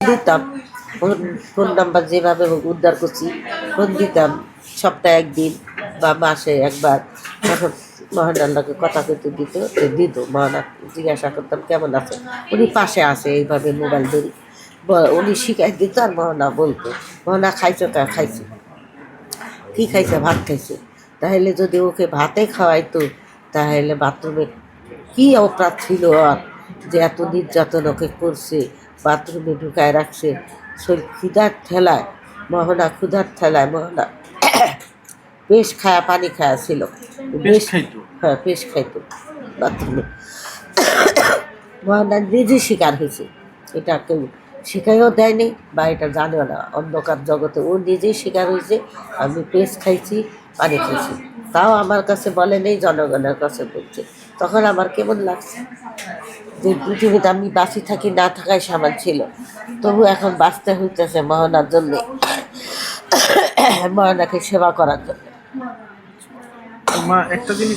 দিতাম, phone phone number যেভাবে হোক উদ্ধার করছি, ফোন দিতাম সপ্তাহে একদিন বা মাসে একবার। তখন মহান আল্লাহকে কথা কইতে দিত, দিত মহানা, জিজ্ঞাসা করতাম কেমন আছে, উনি পাশে আছে এইভাবে মোবাইল ধরি, উনি শিখাই দিত আর মহানা বলতো, মহানা খাইছো তা খাইছি, কী খাইছে, ভাত খাইছে। তাহলে যদি ওকে ভাতে খাওয়াইতো, তাহলে বাথরুমে কী অপরাধ ছিল আর, যে এত নির্যাতন ওকে করছে, বাথরুমে ঢুকায় রাখছে, শরীর ক্ষুধার ঠেলায়, মোহনা ক্ষুধার ঠেলায় মোহনা বেশ খায়া পানি খায়া ছিল, বেশ খাইতো। হ্যাঁ বেশ খাইতো বাথরুমে। মোহনা নিজে শিকার হয়েছে, এটা কেউ শিখাইও দেয়নি বা এটা জানেও না, অন্ধকার জগতে ও নিজেই শিকার হয়েছে। আমি পেস খাইছি, পানি খাইছি, তাও আমার কাছে বলে নেই, জনগণের কাছে বলছে। তখন আমার কেমন লাগছে যে পৃথিবীতে আমি বাঁচি থাকি না থাকাই সামান ছিল, তবু এখন বাঁচতে হইতেছে মহানার জন্যে, মহানাকে সেবা করার জন্য। মা একটা জিনিস